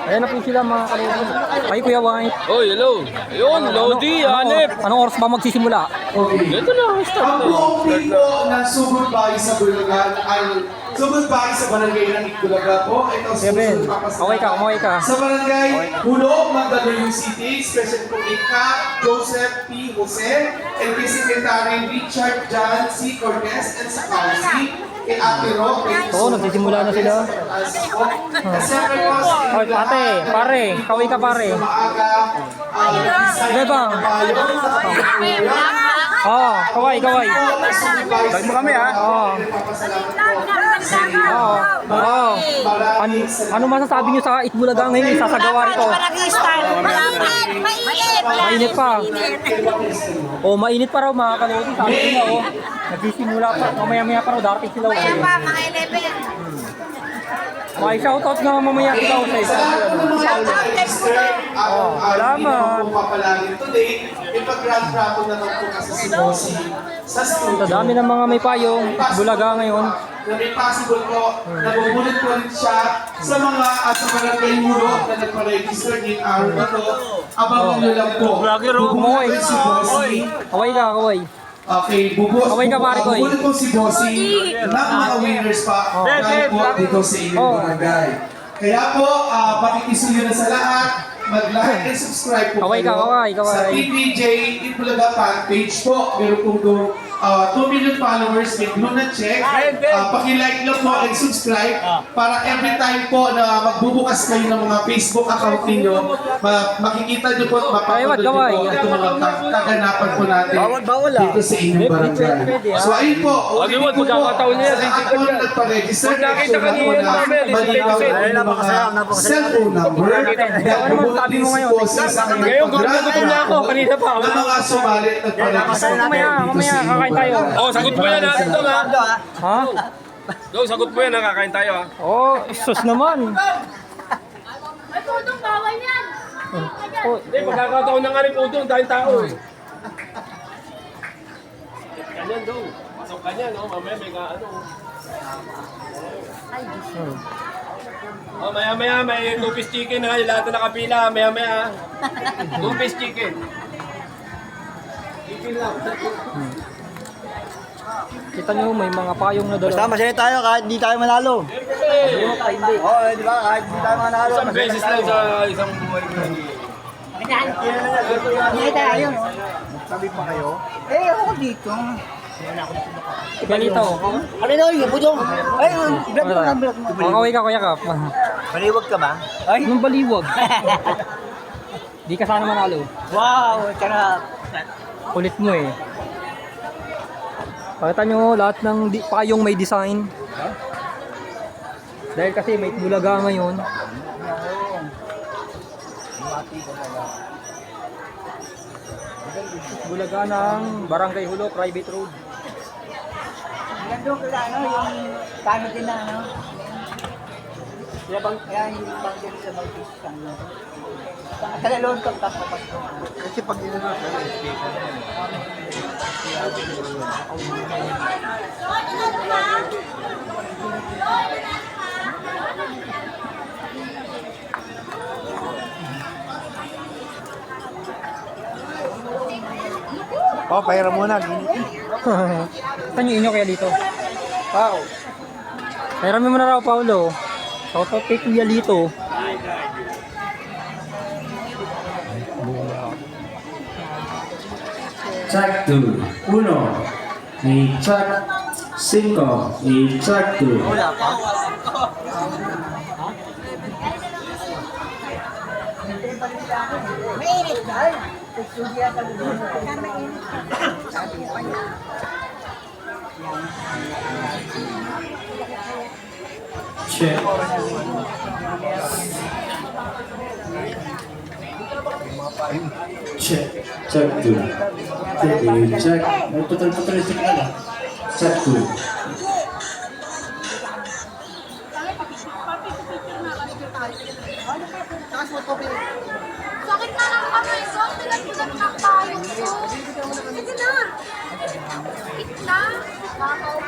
Ayan na po sila mga kalibin. Ay, Kuya White. Oh, hello. Ayun, Lodi, Hanep. Anong oras ba magsisimula? Ito na, start Ang na. buong team po ng Sugod Bahay sa Bulacan ay Sugod Bahay sa Barangay ng Itbulaga po. Ito Kevin, susunod kaway ka. sa Barangay Hulog, Mandaluyong City, Special Coordinator Joseph P. Jose, and kay Secretary Richard John C. Cortez, and sa Council, kay Ate Ro. Oo, nagsisimula na sila. Oy, pare, kaway ka pare. Ano ba? Oo, kaway. Tag mo kami ha. Oo. Ano masasabi niyo sa Itbulaga ngayon? Sasagawa rito. Mainit pa. Oh, mainit pa raw mga kalodi. Sabi nila oh. Nagsisimula pa. Mamaya-maya pa raw. Darating sila. Kaya pa, mga 11. May shoutout nga mamaya ikaw sa isa. Salamat. Papalagin today, ipag-grand raffle na lang po kasi si Bossy sa studio. Sa dami ng mga may payong Bulaga ngayon. Na may possible po, nabubulot po rin siya sa mga sa barangay Mulo na nagpa-register din araw na to. Abangan nyo lang po. Bubulot si Bossy. Kaway. Okay, Kaway ka, pare ko, eh. bubulot po si Bossy ng mga winners pa dahil po dito sa inyong barangay. Kaya po, pakikisuyo na sa lahat. Mag-like and subscribe po Kaway. sa PPJ Itbulaga fan page po. Meron pong 2 million followers, may blue na check. Paki-like lang po and subscribe para every time po na magbubukas kayo ng mga Facebook account ninyo, makikita nyo po at mapapanood nyo po itong mga kaganapan po natin dito sa inyong barangay. So ayun po, Wag, pagkakataon niya, ako na nagpa-register. Nakita ka ni Mabel, cellphone number. Ano man sabi mo ngayon? Ngayon, gutom na ako. Kanina pa. Ng mga sumalit nagpa-register. Mamaya kakain tayo. Oh, sagot mo yan ha. Ito ha. Ha? Go, sagot mo yan ha. Kakain tayo ha. Oh, sus naman. Ay, putong bawal yan. Oh, Hindi, pagkakataon na nga rin po doon dahil tao eh. Kanyan daw. Pasok ka niyan, no? Mamaya may ka ano. Oh, maya-maya may 2-piece chicken ha. Lahat na nakapila. Maya-maya. 2-piece chicken. Chicken lang. kita nyo may mga payong na dala. Basta masaya tayo kahit di tayo manalo. Oo, di ba? Kahit di tayo manalo. Isang beses lang sa isang buhay ko. Hindi tayo. Sabi pa kayo? Eh, ako dito. Ganito. Ano na yun? Budong. Ay, vlog mo na, vlog mo. Kaway ka, kuya ka. Baliwag ka ba? Ay, Anong baliwag? Di ka sana manalo. wow, sarap. Kulit mo eh. Pakita nyo lahat ng payong may design. Dahil kasi may Bulaga ngayon. Bulaga ng Barangay Hulo, private road. Ganda ko ano, yung kano din na ano. Yan yung bang din sa mag-isang. Tagalog ka tapos ko. Kasi pag inano sa speaker na oh, pahiram muna. Saan yung inyo kaya dito? Wow. Pairamin mo na raw, Paulo. Shoutout kay Kuya Lito. Track 2, 1, y track 5, y track 2. Wala pa. Mainit na. Check. Check. Check 2. Check. Putal-putal yung signal ah. Check 2. Sakit na lang kami. So, pinag-pulag na tayo. Sige na. Wait na.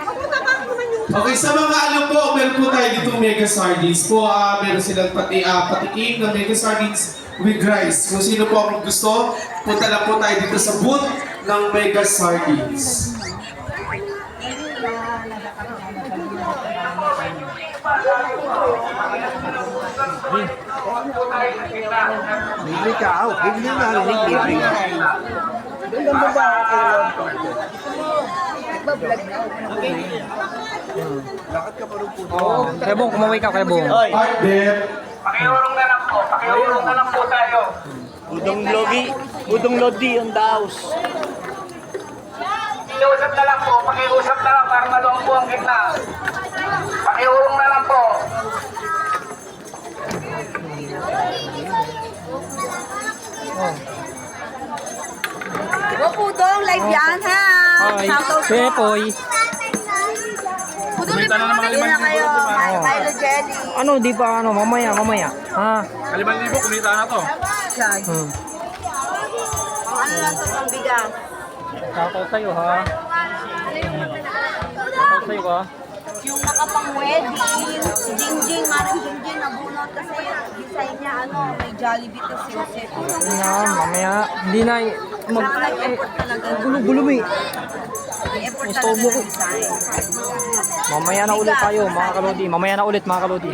Pupunta pa ako naman yung Okay, sa mga ano po, meron po tayo ditong mega sardines po. Meron silang patikim ng mega sardines with rice. Kung sino po ang gusto, punta lang po tayo dito sa booth ng mega sardines. Libre ka, libre nga, libre nga. Doon lang ba kay Lord Tom? Nagbablog na. Lakad ka pa rin po. Kaya Bong, kumaway ka, kaya Bong. Art there. Pakiurong na lang po. Pakiurong na lang po tayo. Udong Lodi on the house. Pakiusap na lang po. Pakiusap na lang para maluwang po ang gitna. Pakiurong na lang po. Go Pudong, live yan ha! Hi. Shoutout po. Pepoy. Pudong, libre mo na kayo. Milo Jelly. Ano, di pa ano, mamaya. Ha? 5,000 kumita na to. Hmm. Ano lang to pang bigas? Shoutout sa'yo, ha? Shoutout sa'yo, ha? Yung nakapang-wedding, si Jingjing, Marang Jingjing, nabunot kasi yung design niya, may Jollibee to Silset. Hindi na, mamaya. Hindi na, Nag-effort talaga. gulo-gulo mo eh. Nag-effort Gusto talaga mo ng design. Mamaya na ulit tayo, mga kalodi. Mamaya na ulit, mga kalodi.